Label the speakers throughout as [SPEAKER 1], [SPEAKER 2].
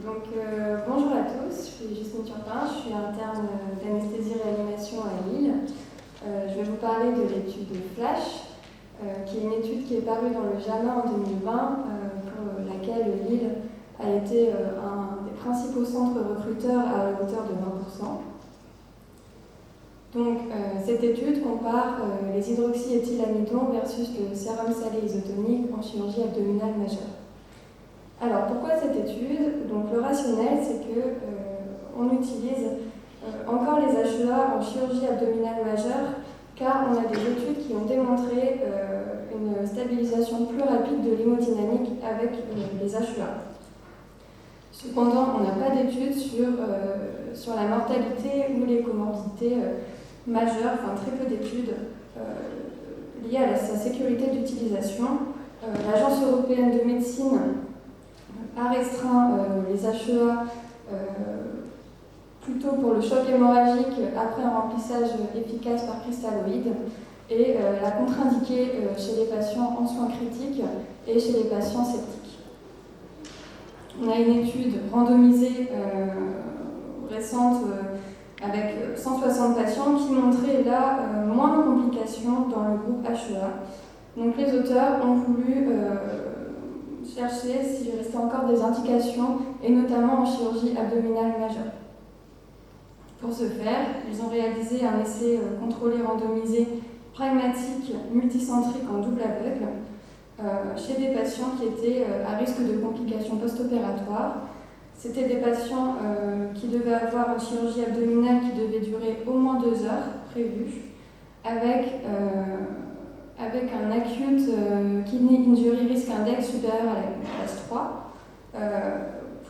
[SPEAKER 1] Bonjour à tous, je suis Justine Turpin, je suis interne d'anesthésie-réanimation à Lille. Je vais vous parler de l'étude FLASH, qui est une étude qui est parue dans le JAMA en 2020, pour laquelle Lille a été un des principaux centres recruteurs à hauteur de 20%. Cette étude compare les hydroxyéthylamidons versus le sérum salé isotonique en chirurgie abdominale majeure. Alors, pourquoi cette étude? Le rationnel, c'est qu'on utilise encore les HEA en chirurgie abdominale majeure, car on a des études qui ont démontré une stabilisation plus rapide de l'hémodynamique avec les HEA. Cependant, on n'a pas d'études sur la mortalité ou les comorbidités majeures, très peu d'études liées à sa sécurité d'utilisation. L'Agence européenne de médecine a restreint les HEA plutôt pour le choc hémorragique après un remplissage efficace par cristalloïde et l'a contre-indiqué chez les patients en soins critiques et chez les patients septiques. On a une étude randomisée récente avec 160 patients qui montrait là moins de complications dans le groupe HEA. Donc les auteurs ont voulu chercher s'il restait encore des indications, et notamment en chirurgie abdominale majeure. Pour ce faire, ils ont réalisé un essai contrôlé randomisé pragmatique multicentrique en double aveugle chez des patients qui étaient à risque de complications post-opératoires. C'était des patients qui devaient avoir une chirurgie abdominale qui devait durer au moins 2 heures prévues, avec un acute kidney injury risk index supérieur à la classe 3.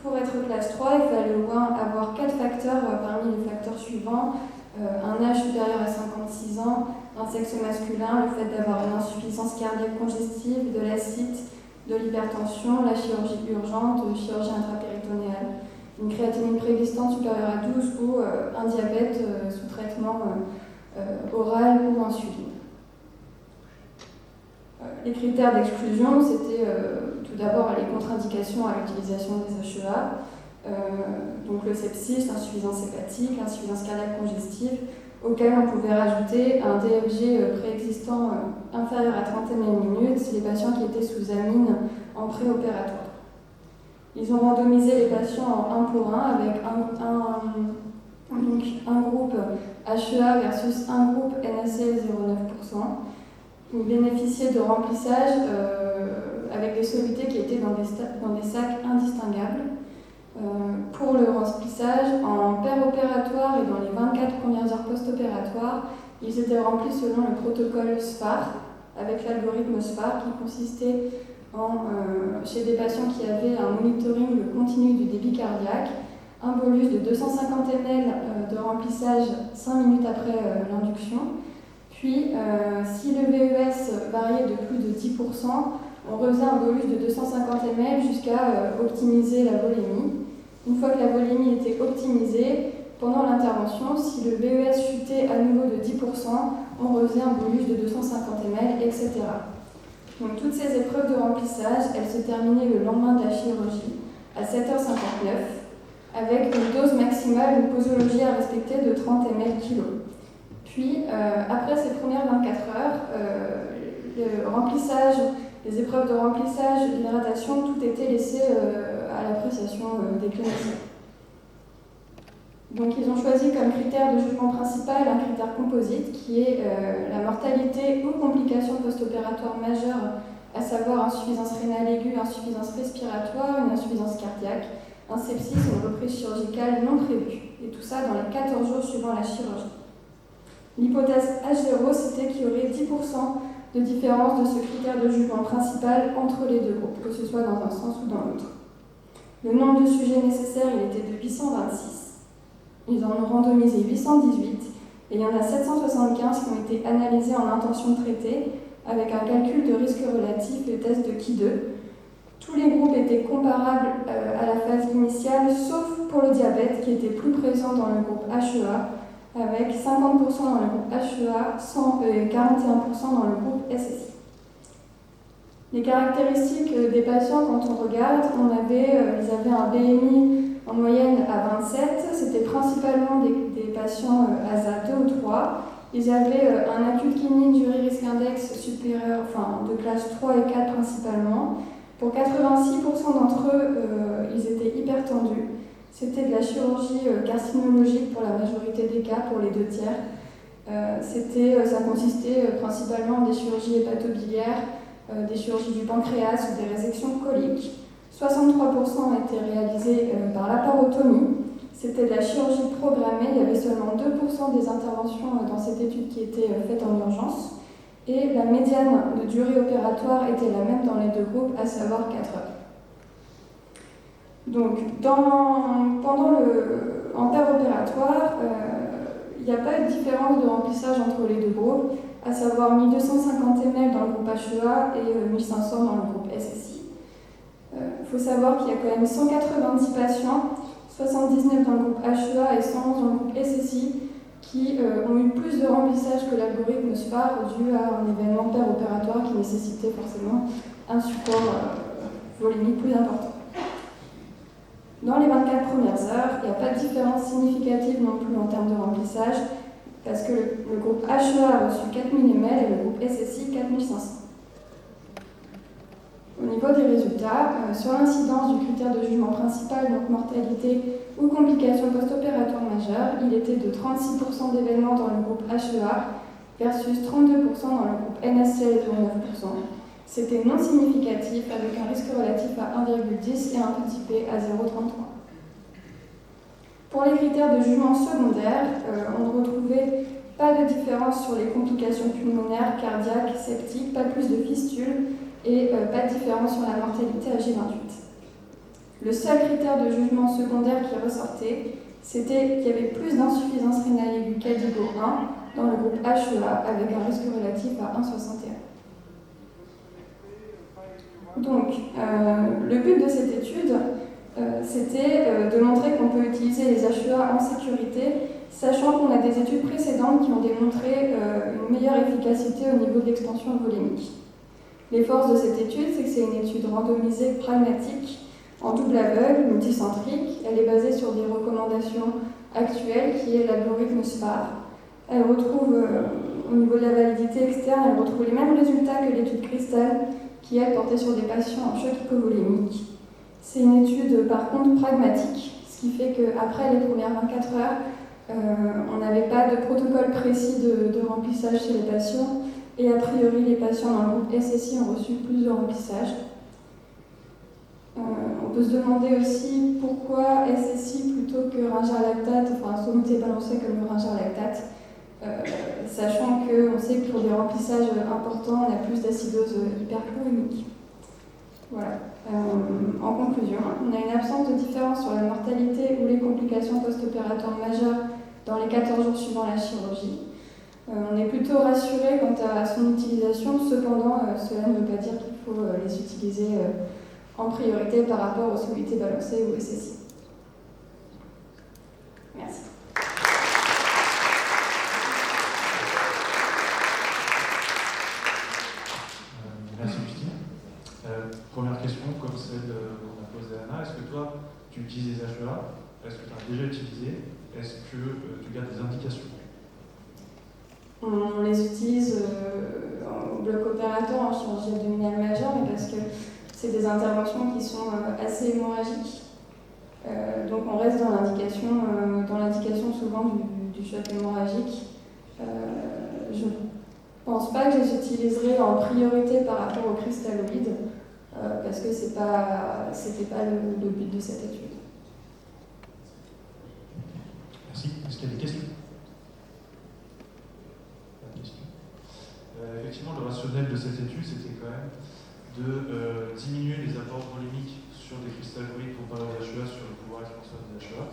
[SPEAKER 1] Pour être classe 3, il fallait au moins avoir 4 facteurs parmi les facteurs suivants: un âge supérieur à 56 ans, un sexe masculin, le fait d'avoir une insuffisance cardiaque congestive, de l'acite, de l'hypertension, la chirurgie urgente, chirurgie intrapéritonéale, une créatinine préexistante supérieure à 12 ou un diabète sous traitement oral ou insuline. Les critères d'exclusion, c'était tout d'abord les contre-indications à l'utilisation des HEA, donc le sepsis, l'insuffisance hépatique, l'insuffisance cardiaque congestive, auquel on pouvait rajouter un DFG préexistant inférieur à 30 ml/min, c'est les patients qui étaient sous amine en préopératoire. Ils ont randomisé les patients en 1 pour 1 avec un groupe HEA versus un groupe NaCl 0,9%. Ils bénéficiaient de remplissage avec des solutés qui étaient dans des sacs indistinguables. Pour le remplissage, en péropératoire et dans les 24 premières heures post-opératoires, ils étaient remplis selon le protocole SPAR, avec l'algorithme SPAR qui consistait chez des patients qui avaient un monitoring continu du débit cardiaque, un bolus de 250 ml de remplissage 5 minutes après l'induction. Puis, si le VES variait de plus de 10%, on refaisait un bolus de 250 ml jusqu'à optimiser la volémie. Une fois que la volémie était optimisée, pendant l'intervention, si le VES chutait à nouveau de 10%, on refaisait un bolus de 250 ml, etc. Donc toutes ces épreuves de remplissage, elles se terminaient le lendemain de la chirurgie, à 7h59, avec une dose maximale, une posologie à respecter de 30 ml/kg. Puis, après ces premières 24 heures, le remplissage, les épreuves de remplissage, l'hydratation, tout était laissé à l'appréciation des cliniciens. Donc, ils ont choisi comme critère de jugement principal un critère composite qui est la mortalité ou complication post-opératoire majeure, à savoir insuffisance rénale aiguë, insuffisance respiratoire, une insuffisance cardiaque, un sepsis et une reprise chirurgicale non prévue. Et tout ça dans les 14 jours suivant la chirurgie. L'hypothèse H0, c'était qu'il y aurait 10% de différence de ce critère de jugement principal entre les deux groupes, que ce soit dans un sens ou dans l'autre. Le nombre de sujets nécessaires, il était de 826. Ils en ont randomisé 818, et il y en a 775 qui ont été analysés en intention de traiter, avec un calcul de risque relatif, le test de Ki2. Tous les groupes étaient comparables à la phase initiale, sauf pour le diabète, qui était plus présent dans le groupe HEA, avec 50% dans le groupe HEA, 41% dans le groupe SSI. Les caractéristiques des patients, quand on regarde, ils avaient un BMI en moyenne à 27. C'était principalement des patients ASA 2 ou 3. Ils avaient un acute kidney injury risk index supérieur, enfin de classe 3 et 4 principalement. Pour 86% d'entre eux, ils étaient hypertendus. C'était de la chirurgie carcinologique pour la majorité des cas, pour les 2 tiers. Ça consistait principalement en des chirurgies hépatobiliaires, des chirurgies du pancréas ou des résections coliques. 63% étaient réalisés par laparotomie. C'était de la chirurgie programmée. Il y avait seulement 2% des interventions dans cette étude qui étaient faites en urgence. Et la médiane de durée opératoire était la même dans les 2 groupes, à savoir 4 heures. Donc, en père-opératoire, il n'y a pas eu de différence de remplissage entre les 2 groupes, à savoir 1250 ml dans le groupe HEA et 1500 dans le groupe SSI. Il faut savoir qu'il y a quand même 190 patients, 79 dans le groupe HEA et 111 dans le groupe SSI, qui ont eu plus de remplissage que l'algorithme SPAR dû à un événement père-opératoire qui nécessitait forcément un support volumique plus important. Dans les 24 premières heures, il n'y a pas de différence significative non plus en termes de remplissage, parce que le groupe HEA a reçu 4000 ml et le groupe SSI 4500. Au niveau des résultats, sur l'incidence du critère de jugement principal, donc mortalité ou complications post-opératoires majeures, il était de 36% d'événements dans le groupe HEA versus 32% dans le groupe NSCL de 9%. C'était non significatif avec un risque relatif à 1,10 et un petit p à 0,33. Pour les critères de jugement secondaire, on ne retrouvait pas de différence sur les complications pulmonaires, cardiaques, septiques, pas plus de fistules et pas de différence sur la mortalité à G28. Le seul critère de jugement secondaire qui ressortait, c'était qu'il y avait plus d'insuffisance rénale aiguë Cadigo 1 dans le groupe HEA avec un risque relatif à 1,61. Donc, le but de cette étude, c'était de montrer qu'on peut utiliser les HEA en sécurité, sachant qu'on a des études précédentes qui ont démontré une meilleure efficacité au niveau de l'expansion volémique. Les forces de cette étude, c'est que c'est une étude randomisée, pragmatique, en double aveugle, multicentrique. Elle est basée sur des recommandations actuelles, qui est l'algorithme SPAR. Elle retrouve, au niveau de la validité externe, elle retrouve les mêmes résultats que l'étude Crystal, qui est portée sur des patients en choc hypovolémique. C'est une étude, par contre, pragmatique, ce qui fait qu'après les premières 24 heures, on n'avait pas de protocole précis de remplissage chez les patients. Et a priori, les patients dans le groupe SSI ont reçu plus de remplissage. On peut se demander aussi pourquoi SSI plutôt que Ringer lactate, enfin Sommité balancé comme le Ringer lactate, sachant qu'on sait que pour des remplissages importants, on a plus d'acidose hyperchlorémique. Voilà. En conclusion, on a une absence de différence sur la mortalité ou les complications post-opératoires majeures dans les 14 jours suivant la chirurgie. On est plutôt rassuré quant à son utilisation, cependant, cela ne veut pas dire qu'il faut les utiliser en priorité par rapport aux sommités balancées ou SSI. Merci.
[SPEAKER 2] Merci Justine. Première question, comme celle qu'on a posée à Anna, est-ce que toi, tu utilises les HEA? Est-ce que tu as déjà utilisé? Est-ce que tu gardes des indications?
[SPEAKER 1] On les utilise au bloc opératoire en chirurgie abdominale majeure, mais parce que c'est des interventions qui sont assez hémorragiques. Donc on reste dans l'indication souvent du choc hémorragique. Je ne pense pas que je les utiliserai en priorité par rapport aux cristalloïdes, parce que c'était pas le but de cette étude.
[SPEAKER 2] Merci. Est-ce qu'il y a des questions? Effectivement, le rationnel de cette étude, c'était quand même de diminuer les apports volémiques sur des cristalloïdes pour parler aux HEA sur le pouvoir expanseur des HEA.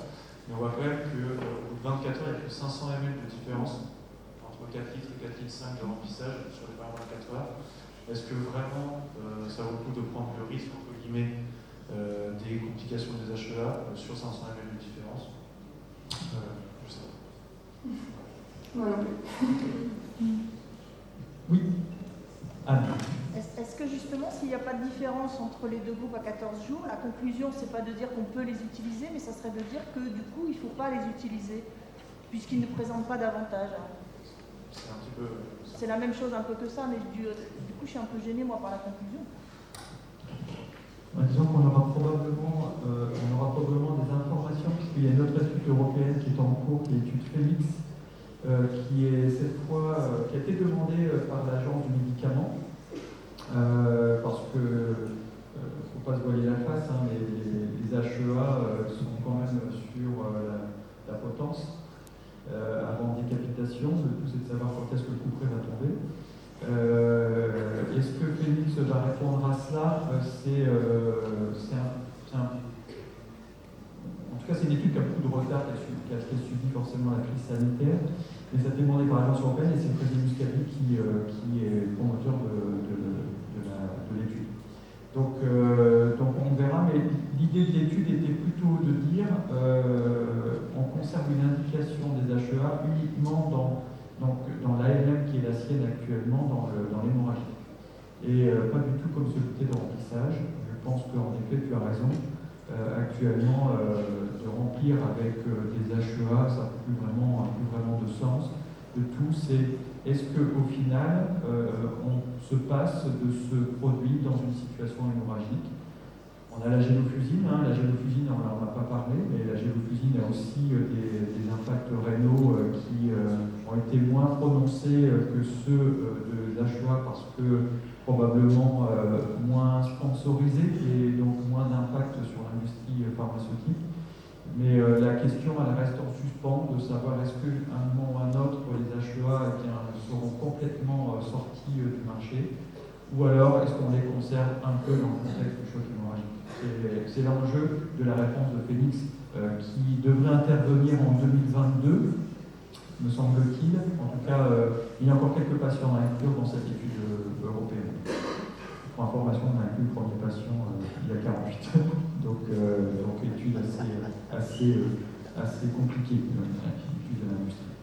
[SPEAKER 2] Mais on voit quand même qu'au bout de 24 heures, il y a que 500 ml de différence entre 4 litres et 4 litres 5 de remplissage sur les 24 heures. Est-ce que vraiment ça vaut le coup de prendre le risque, entre guillemets, des complications des HEA sur 500 ml de différence? Je sais pas.
[SPEAKER 1] Moi non plus.
[SPEAKER 3] Oui. Anne.
[SPEAKER 4] Est-ce
[SPEAKER 3] Est-ce que justement, s'il n'y a pas de différence entre les deux groupes à 14 jours, la conclusion, c'est pas de dire qu'on peut les utiliser, mais ça serait de dire que du coup, il ne faut pas les utiliser, puisqu'ils ne présentent pas d'avantage.
[SPEAKER 2] C'est un petit peu...
[SPEAKER 3] C'est la même chose un peu que ça, mais du coup, je suis un peu gênée, moi, par la conclusion.
[SPEAKER 4] Disons qu'on aura probablement des informations, puisqu'il y a une autre étude européenne qui est en cours, qui est l'étude Félix, qui est cette fois qui a été demandée par l'agence du médicament, parce que faut pas se voiler la face, hein, les HEA sont quand même sur la potence avant décapitation. Le tout c'est de savoir quand est-ce que le couperet va tomber. Est-ce que Félix va répondre à cela? En tout cas, c'est une étude qui a beaucoup de retard, qui a subi forcément la crise sanitaire, mais ça a été demandé par l'agence européenne et c'est le président Muscavi qui est le promoteur de l'étude. Donc on verra, mais l'idée de l'étude était plutôt de dire on conserve une indication des HEA uniquement dans l'ARM qui est la sienne actuellement dans l'hémorragie. Et pas du tout comme celui de remplissage. Je pense qu'en effet, tu as raison. Actuellement, de remplir avec des HEA, ça n'a plus vraiment de sens. Le tout, c'est est-ce qu'au final, on se passe de ce produit dans une situation hémorragique. On a la gélofusine, la gélofusine, on n'en a pas parlé, mais la gélofusine a aussi des impacts rénaux qui ont été moins prononcés que ceux de l'HEA parce que probablement moins sponsorisés et donc moins d'impact sur l'industrie pharmaceutique. Mais la question, elle reste en suspens de savoir est-ce qu'à un moment ou à un autre, les HEA seront complètement sortis du marché ou alors est-ce qu'on les conserve un peu dans le contexte du choc hémorragique. C'est l'enjeu de la réponse de Félix qui devrait intervenir en 2022, me semble-t-il. En tout cas, il y a encore quelques patients à inclure dans cette étude européenne. Pour information, on a inclus le premier patient il y a 48 heures. Donc étude assez compliquée, étude de l'industrie.